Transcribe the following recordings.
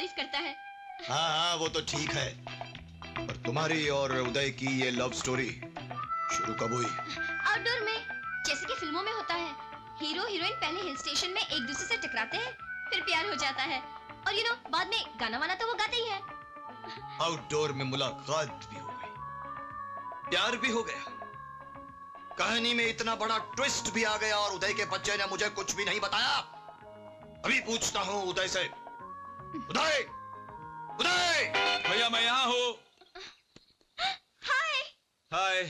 तारीफ करता है। हाँ हाँ वो तो ठीक है, पर तुम्हारी और उदय की ये लव स्टोरी शुरू कब हुई? आउटडोर में, जैसे कि फिल्मों में होता है। हीरो हीरोइन पहले हिल स्टेशन में एक दूसरे से टकराते हैं, फिर प्यार हो जाता है, और बाद में गाना वाना तो वो गाते ही है। आउटडोर में मुलाकात भी हो गई, प्यार भी हो गया, कहानी में इतना बड़ा ट्विस्ट भी आ गया, और उदय के बच्चे ने मुझे कुछ भी नहीं बताया। अभी पूछता हूँ उदय से। उदय, उदय! भैया मैं यहाँ हूँ। हाय। हाय।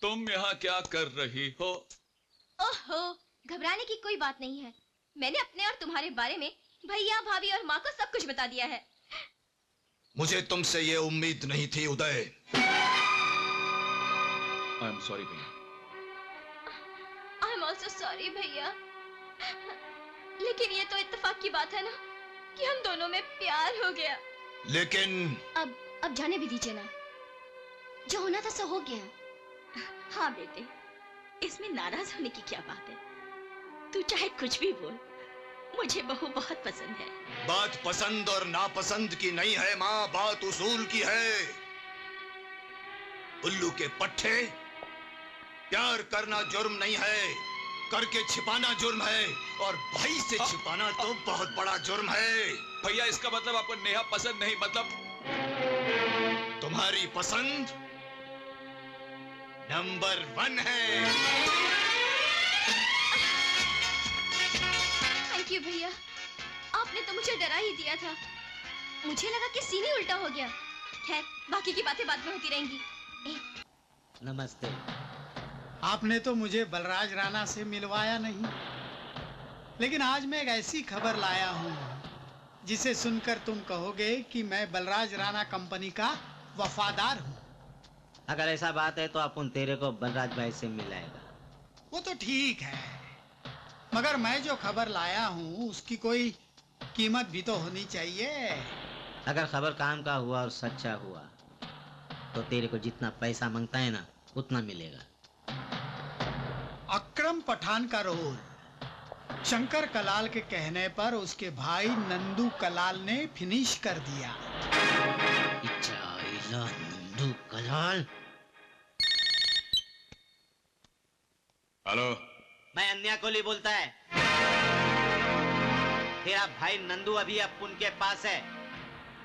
तुम यहाँ क्या कर रही हो? ओहो, घबराने की कोई बात नहीं है। मैंने अपने और तुम्हारे बारे में भैया, भाभी और माँ को सब कुछ बता दिया है। मुझे तुमसे ये उम्मीद नहीं थी उदय। आई एम सॉरी भैया। आई एम ऑल्सो सॉरी भैया। लेकिन ये तो इत्तेफाक की बात है ना कि हम दोनों में प्यार हो गया। लेकिन अब जाने भी दीजिए ना, जो होना था सो हो गया। हाँ बेटे, इसमें नाराज होने की क्या बात है? तू चाहे कुछ भी बोल, मुझे बहू बहुत पसंद है। बात पसंद और नापसंद की नहीं है माँ, बात उसूल की है। उल्लू के पट्टे, प्यार करना जुर्म नहीं है, करके छिपाना जुर्म है, और भाई से छिपाना तो बहुत बड़ा जुर्म है। भैया इसका मतलब आपको नेहा पसंद नहीं, मतलब तुम्हारी पसंद नंबर 1 है। थैंक यू भैया, आपने तो मुझे डरा ही दिया था। मुझे लगा कि सीन ही उल्टा हो गया। खैर, बाकी की बातें बाद में होती रहेंगी। नमस्ते। आपने तो मुझे बलराज राणा से मिलवाया नहीं, लेकिन आज मैं एक ऐसी खबर लाया हूँ जिसे सुनकर तुम कहोगे कि मैं बलराज राणा कंपनी का वफादार हूँ। अगर ऐसा बात है तो अपन तेरे को बलराज भाई से मिलाएगा। वो तो ठीक है, मगर मैं जो खबर लाया हूँ उसकी कोई कीमत भी तो होनी चाहिए। अगर खबर काम का हुआ और सच्चा हुआ तो तेरे को जितना पैसा मांगता है ना उतना मिलेगा। अकरम पठान का रोल शंकर कलाल के कहने पर उसके भाई नंदू कलाल ने फिनिश कर दिया। नंदू कलाल। हेलो, मैं अन्या कोहली बोलता है। तेरा भाई नंदू अभी अपुन के पास है,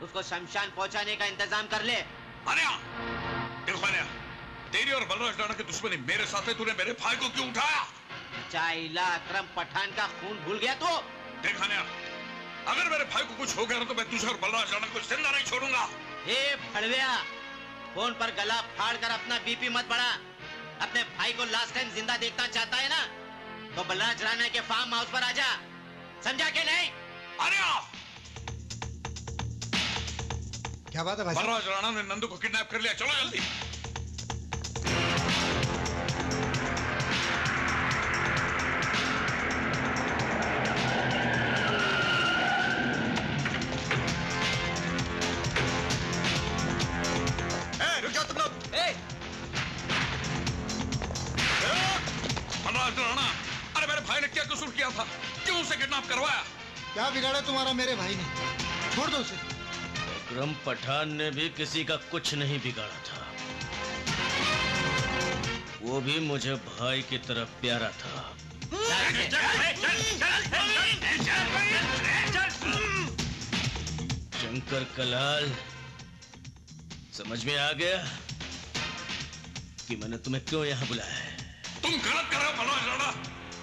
उसको शमशान पहुंचाने का इंतजाम कर ले। अन्या, देखो अन्या, तेरी और बलराज राणा की दुश्मनी मेरे साथ है, तूने मेरे भाई को क्यों उठाया? चाइला अकरम पठान का खून भूल गया तो? देख अन्या, अगर मेरे भाई को कुछ हो गया तो मैं तुझे और बलराज राणा को जिंदा नहीं छोड़ूंगा। हे फड़विया, फोन पर गला फाड़ कर अपना बीपी मत बढ़ा। अपने भाई को लास्ट टाइम जिंदा देखना चाहता है ना तो बलराज राणा के फार्म हाउस पर आजा, समझा के नहीं? अन्या, क्या बात है भाई? बलराज राणा ने नंदू को किडनैप कर लिया, चलो जल्दी। रुक जाओ तुम लोग। बलराज राणा, अरे मेरे भाई ने क्या कसूर किया था? क्यों उसे किडनैप करवाया? क्या बिगाड़ा तुम्हारा मेरे भाई ने? छोड़ दो उसे। अकरम पठान ने भी किसी का कुछ नहीं बिगाड़ा था, वो भी मुझे भाई की तरफ प्यारा था। शंकर कलाल, समझ में आ गया कि मैंने तुम्हें क्यों यहाँ बुलाया है? तुम गलत कर रहे हो बलराज राणा।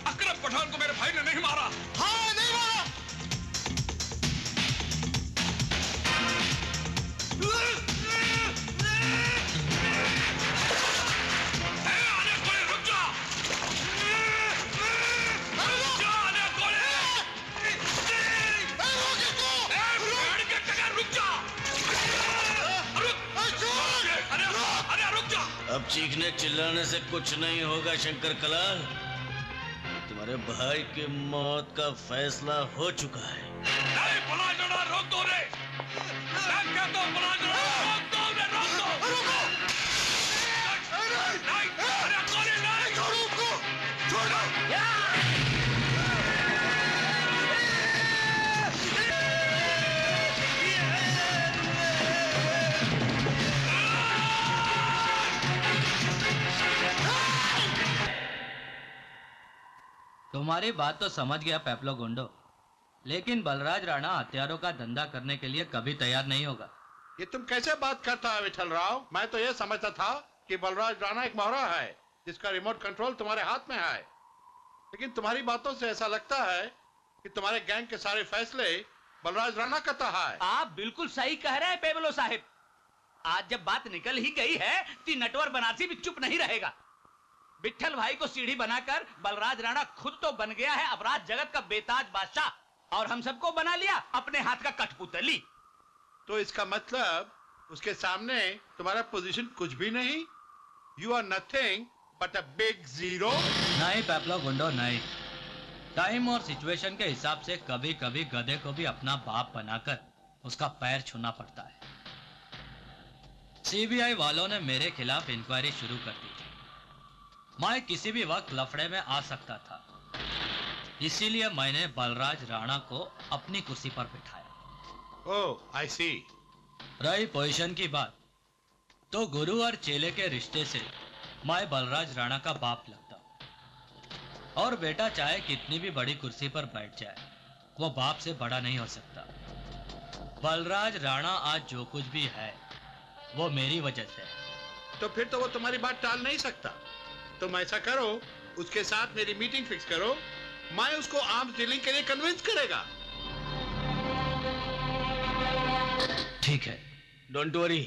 अकरम पठान को मेरे भाई ने नहीं मारा। हाँ, नहीं मारा। अब चीखने चिल्लाने से कुछ नहीं होगा शंकर कलाल, तुम्हारे भाई की मौत का फैसला हो चुका है। नहीं, बलराज राणा, रोक दो रे। मैं कहता हूं बलराज राणा, रोक दो रे, रोक दो। नहीं, अरे कोई नहीं, छोड़ो उसको, छोड़ो। तुम्हारी बात तो समझ गया पेप्लो गुंडो, लेकिन बलराज राणा हथियारों का धंधा करने के लिए कभी तैयार नहीं होगा। ये तुम कैसे बात करता है विठल राव? मैं तो ये समझता था कि बलराज राणा एक मोहरा है जिसका रिमोट कंट्रोल तुम्हारे हाथ में है, लेकिन तुम्हारी बातों से ऐसा लगता है कि तुम्हारे गैंग के सारे फैसले बलराज राणा करता है। आप बिल्कुल सही कह रहे हैं पेबलो साहिब। आज जब बात निकल ही गई है तो नटवर बनारसी भी चुप नहीं रहेगा। विठल भाई को सीढ़ी बनाकर बलराज राणा खुद तो बन गया है अपराध जगत का बेताज बादशाह, और हम सबको बना लिया अपने हाथ का कठपुतली। तो इसका मतलब उसके सामने तुम्हारा पोजीशन कुछ भी नहीं। You are nothing but a big zero. नहीं पेप्लो गुंडो नहीं, टाइम और सिचुएशन के हिसाब से कभी कभी गधे को भी अपना बाप बनाकर उसका पैर छूना पड़ता है। सीबीआई वालों ने मेरे खिलाफ इंक्वायरी शुरू कर दी थी। मैं किसी भी वक्त लफड़े में आ सकता था, इसीलिए मैंने बलराज राणा को अपनी कुर्सी पर बिठाया। ओह आई सी। रही पोजीशन की बात, तो गुरु और चेले के रिश्ते से मैं बलराज राणा का बाप लगता हूं। और बेटा चाहे कितनी भी बड़ी कुर्सी पर बैठ जाए, वो बाप से बड़ा नहीं हो सकता। बलराज राणा आज जो कुछ भी है वो मेरी वजह से है। तो फिर तो वो तुम्हारी बात टाल नहीं सकता। तुम ऐसा करो, उसके साथ मेरी मीटिंग फिक्स करो, मैं उसको आर्म्स डीलिंग के लिए कन्विंस करेगा। ठीक है, डोंट वरी,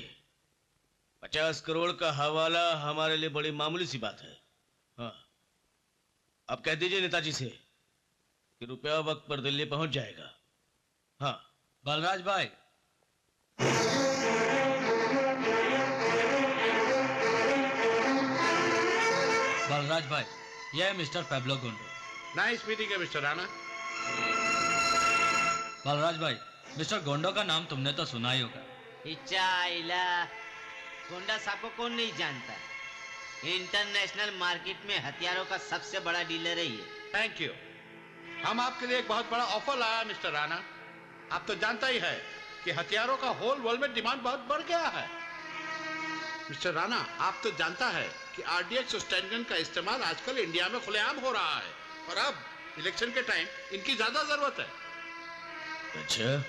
50 करोड़ का हवाला हमारे लिए बड़ी मामूली सी बात है। हाँ, आप कह दीजिए नेताजी से कि रुपया वक्त पर दिल्ली पहुंच जाएगा। हाँ बलराज भाई, बलराज भाई, यह है मिस्टर पेब्लो गुंडो। नाइस मीटिंग है मिस्टर राणा। बलराज भाई, मिस्टर गोंडो का नाम तुमने तो सुना ही होगा। इला गोंडा साहब को कौन नहीं जानता? इंटरनेशनल मार्केट में हथियारों का सबसे बड़ा डीलर है ये। Thank you. हम आपके लिए एक बहुत बड़ा ऑफर लाया मिस्टर राणा। आप तो जानता ही है कि हथियारों का होल वर्ल्ड में डिमांड बहुत बढ़ गया है। मिस्टर राणा, आप तो जानता है कि आरडीएक्स और स्टैंडगन का इस्तेमाल आजकल इंडिया में खुलेआम हो रहा है, और अब इलेक्शन के टाइम इनकी ज्यादा जरूरत है। अच्छा,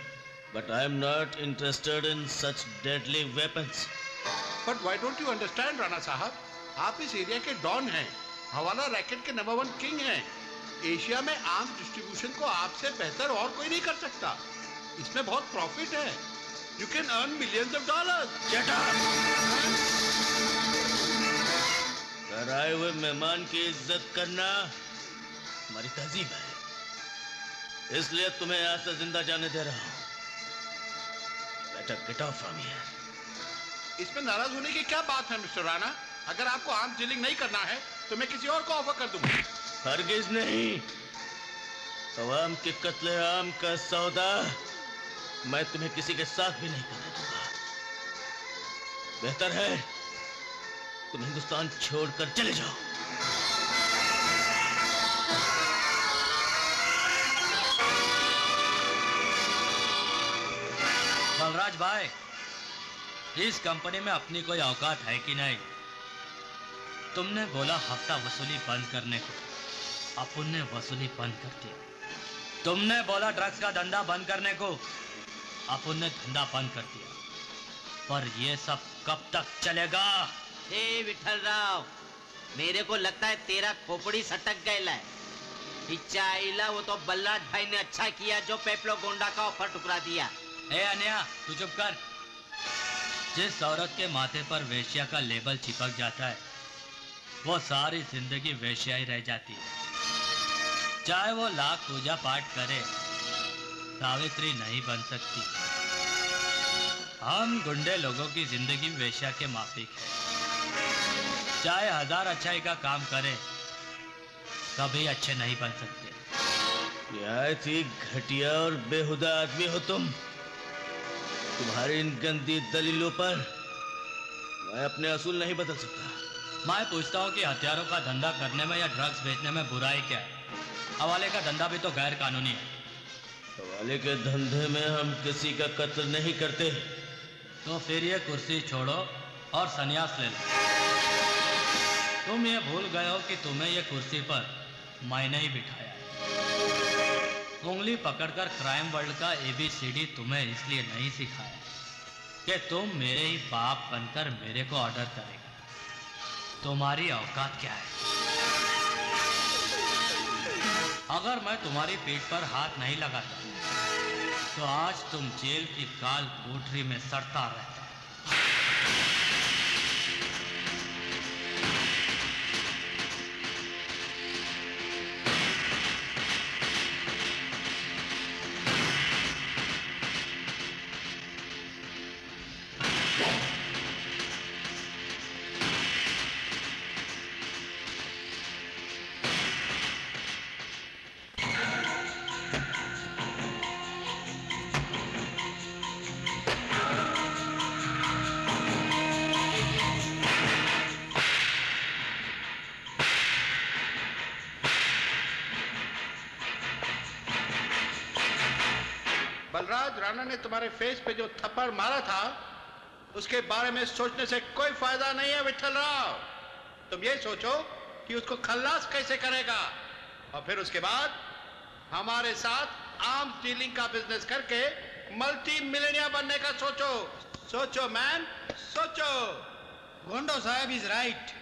but I am not interested in such deadly weapons. But why don't you understand Rana साहब? आप इस एरिया के डॉन हैं, हवाला रैकेट के नंबर 1 किंग हैं। एशिया में आर्म्स डिस्ट्रीब्यूशन को आपसे बेहतर और कोई नहीं कर सकता। इसमें बहुत प्रॉफिट है। You can earn millions of dollars. Shut up! कराए हुए मेहमान की इज्जत करना हमारी तहजीब है, इसलिए तुम्हें यहाँ से जिंदा जाने दे रहा हूँ। Better get off from here. इसमें नाराज होने की क्या बात है मिस्टर राणा? अगर आपको आर्म्स डीलिंग नहीं करना है तो मैं किसी और को ऑफर कर दूंगा। हरगिज नहीं। अवाम के कत्लेआम का सौदा मैं तुम्हें किसी के साथ भी नहीं करने दूंगा। बेहतर है तुम हिंदुस्तान छोड़कर चले जाओ। बलराज भाई, इस कंपनी में अपनी कोई औकात है कि नहीं? तुमने बोला हफ्ता वसूली बंद करने को, अपन ने वसूली बंद कर दिया। तुमने बोला ड्रग्स का धंधा बंद करने को, अपन ने धंधा बंद कर दिया। पर ये सब कब तक चलेगा? हे विठल राव, मेरे को लगता है तेरा खोपड़ी सटक गया है। इला वो तो बलराज भाई ने अच्छा किया जो पेप्लो गोंडा का ऑफर टुकरा दिया। ए अन्या, तू चुप कर। जिस औरत के माथे पर वेश्या का लेबल चिपक जाता है वो सारी जिंदगी वेश्या ही रह जाती है। चाहे वो लाख पूजा पाठ करे, सावित्री नहीं बन सकती। हम गुंडे लोगों की जिंदगी वेश्या के माफिक है। चाहे 1000 अच्छाई का काम करे, कभी अच्छे नहीं बन सकते। निहायत ही घटिया और बेहुदा आदमी हो तुम। तुम्हारी इन गंदी दलीलों पर मैं अपने असूल नहीं बदल सकता। मैं पूछता हूँ कि हथियारों का धंधा करने में या ड्रग्स बेचने में बुराई क्या है? हवाले का धंधा भी तो गैर कानूनी है। हवाले के धंधे में हम किसी का कत्ल नहीं करते। तो फिर ये कुर्सी छोड़ो और संन्यास ले लो। तुम ये भूल गए हो कि तुम्हें ये कुर्सी पर मैंने ही बिठाया है। उंगली पकड़कर क्राइम वर्ल्ड का ABCD तुम्हें इसलिए नहीं सिखाया कि तुम मेरे ही बाप बनकर मेरे को ऑर्डर करेगा। तुम्हारी औकात क्या है? अगर मैं तुम्हारी पीठ पर हाथ नहीं लगाता तो आज तुम जेल की काल कोठरी में सड़ता रहता। बलराज राणा ने तुम्हारे फेस पे जो थप्पड़ मारा था उसके बारे में सोचने से कोई फायदा नहीं है विठल राव। तुम ये सोचो कि उसको खल्लास कैसे करेगा और फिर उसके बाद हमारे साथ आर्म्स डीलिंग का बिजनेस करके मल्टी मिलियनियर बनने का सोचो। सोचो मैन, सोचो। गोंडो साहब इज राइट,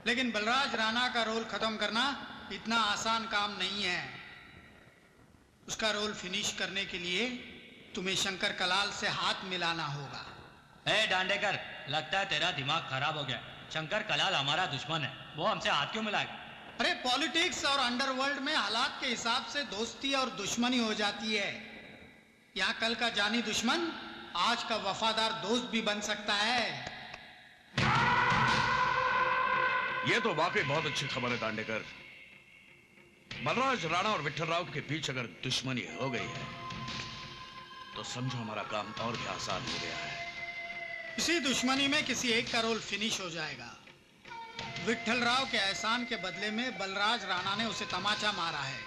लेकिन बलराज राणा का रोल खत्म करना इतना आसान काम नहीं है। उसका रोल फिनिश करने के लिए तुम्हें शंकर कलाल से हाथ मिलाना होगा। ए डांडेकर, लगता है तेरा दिमाग खराब हो गया। शंकर कलाल हमारा दुश्मन है, वो हमसे हाथ क्यों मिलाएगा? अरे पॉलिटिक्स और अंडरवर्ल्ड में हालात के हिसाब से दोस्ती और दुश्मनी हो जाती है। यहाँ कल का जानी दुश्मन आज का वफादार दोस्त भी बन सकता है। ये तो वाकई बहुत अच्छी खबर है दांडेकर। बलराज राणा और विठल राव के बीच अगर दुश्मनी हो गई है तो समझो हमारा काम और भी आसान हो गया है। इसी दुश्मनी में किसी एक का रोल फिनिश हो जाएगा। विठल राव के एहसान के बदले में बलराज राणा ने उसे तमाचा मारा है।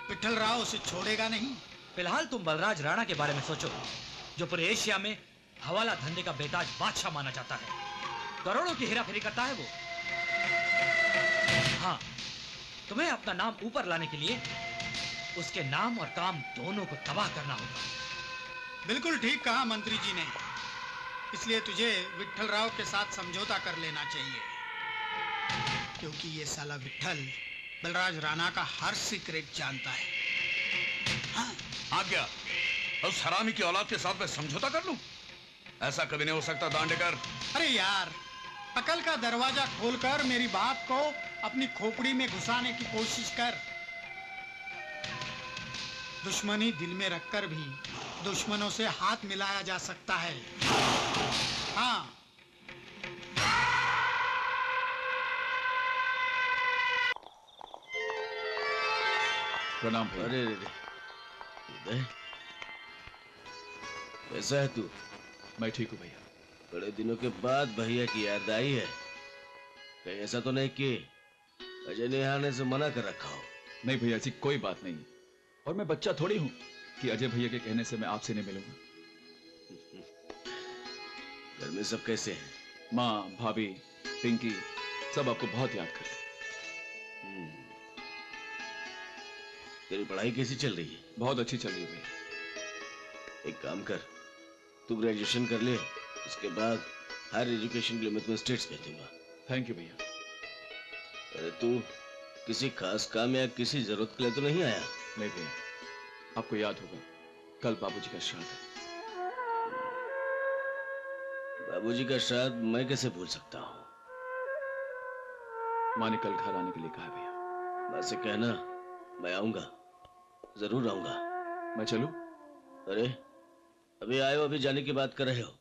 विठल राव उसे छोड़ेगा नहीं। फिलहाल तुम बलराज राणा के बारे में सोचो, जो पूरे एशिया में हवाला धंधे का बेताज बादशाह माना जाता है। करोड़ों की हेराफेरी करता है वो। हाँ, तुम्हें अपना नाम ऊपर लाने के लिए उसके नाम और काम दोनों को तबाह करना होगा। बिल्कुल ठीक कहा मंत्री जी ने। इसलिए तुझे विठल राव के साथ समझौता कर लेना चाहिए, क्योंकि ये साला विठल बलराज राणा का हर सीक्रेट जानता है। हाँ। आज्ञा, उस हरामी की औलाद के साथ मैं समझौता कर लूं? ऐसा कभी नहीं हो सकता दांडेकर। अरे यार, अकल का दरवाजा खोलकर मेरी बात को अपनी खोपड़ी में घुसाने की कोशिश कर। दुश्मनी दिल में रखकर भी दुश्मनों से हाथ मिलाया जा सकता है। हाँ। प्रणाम भैया। अरे उदय, कैसा है तू? मैं ठीक हूँ भैया। बड़े दिनों के बाद भैया की याद आई है। कहीं ऐसा तो नहीं कि अजय ने आने से मना कर रखा हो? नहीं भैया, ऐसी कोई बात नहीं। और मैं बच्चा थोड़ी हूँ कि अजय भैया के कहने से मैं आपसे नहीं मिलूंगा। घर में सब कैसे हैं? माँ, भाभी, पिंकी सब आपको बहुत याद करते हैं। तेरी पढ़ाई कैसी चल रही है? बहुत अच्छी चल रही है भैया। एक काम कर, तू ग्रेजुएशन कर ले, उसके बाद हायर एजुकेशन के लिए मैं तुम्हें स्टेट्स भेज दूंगा। थैंक यू भैया। अरे तू किसी खास काम या किसी जरूरत के लिए तो नहीं आया? नहीं भैया, आपको याद होगा कल बाबूजी का श्राद्ध है। बाबूजी का श्राद्ध मैं कैसे भूल सकता हूँ? माँ ने कल घर आने के लिए कहा भैया। माँ से कहना मैं आऊंगा, जरूर आऊंगा। मैं चलूं? अरे अभी आए हो, अभी जाने की बात कर रहे हो?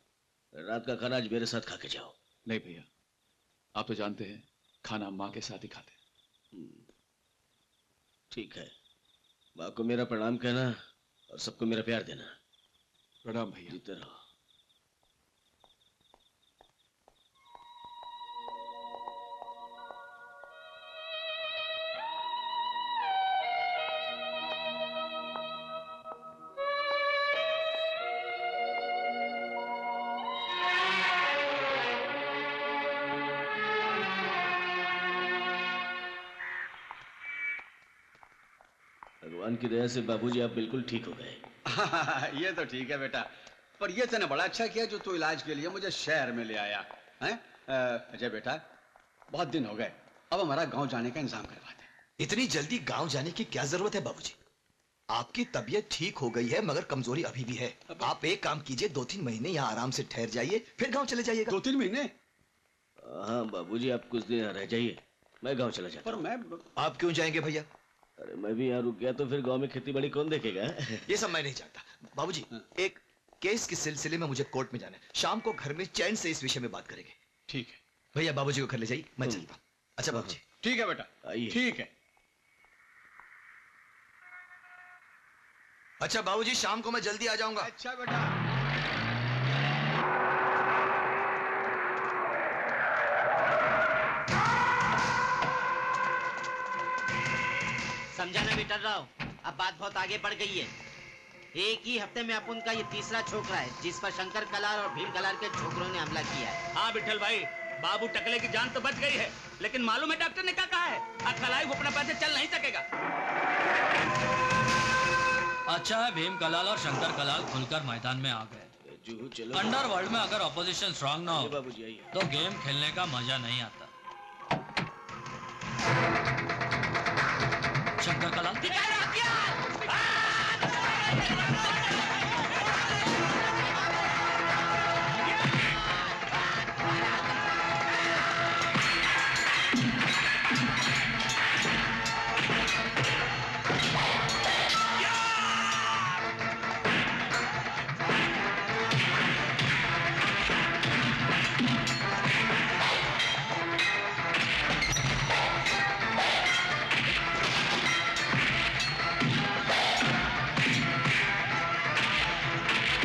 रात का खाना आज मेरे साथ खा के जाओ। नहीं भैया, आप तो जानते हैं खाना माँ के साथ ही खाते हैं। ठीक है, माँ को मेरा प्रणाम कहना और सबको मेरा प्यार देना। प्रणाम भैया। जीते रहो। भगवान की दया से बाबूजी आप बिल्कुल ठीक हो गए। ये तो ठीक है बेटा, पर ये तूने बड़ा अच्छा किया जो तू इलाज के लिए मुझे शहर में ले आया हैं। अजय बेटा, बहुत दिन हो गए, अब हमारा गांव जाने का इंतजाम करवा दे। इतनी जल्दी गांव जाने की क्या जरूरत है बाबूजी? आपकी तबीयत ठीक हो गई है मगर कमजोरी अभी भी है। आप एक काम कीजिए, 2-3 महीने यहाँ आराम से ठहर जाइए, फिर गांव चले जाइएगा। 2-3 महीने? हाँ बाबूजी, आप कुछ दिन रह जाइए, मैं गांव चला जाता। पर मैं आप क्यों जाएंगे भैया? अरे मैं भी यहाँ रुक गया तो फिर गांव में खेती बाड़ी कौन देखेगा? ये सब मैं नहीं जानता बाबूजी। एक केस के सिलसिले में मुझे कोर्ट में जाना है, शाम को घर में चैन से इस विषय में बात करेंगे। ठीक है भैया, बाबूजी को घर ले जाइए, मैं चलता हूँ। अच्छा बाबूजी। ठीक है बेटा, आइए। ठीक है। अच्छा बाबूजी, शाम को मैं जल्दी आ जाऊंगा। अच्छा बेटा। समझा ना विठल राव, अब बात बहुत आगे बढ़ गई है। एक ही हफ्ते में अपन का ये तीसरा छोकरा है जिस पर शंकर कलार और भीम कलार के छोकरों ने हमला किया है। हाँ विठल भाई, बाबू टकले की जान तो बच गई है, लेकिन मालूम है डॉक्टर ने क्या कहा है? अकलाई घुटना पैर से चल नहीं सकेगा। अच्छा है भीम कलाल और शंकर कलाल खुलकर मैदान में आ गए। जूहू चलो। अंडरवर्ल्ड में अगर ऑपोजिशन स्ट्रांग ना हो बाबूजी आइए। तो गेम खेलने का मजा नहीं आता। शंकर कलाल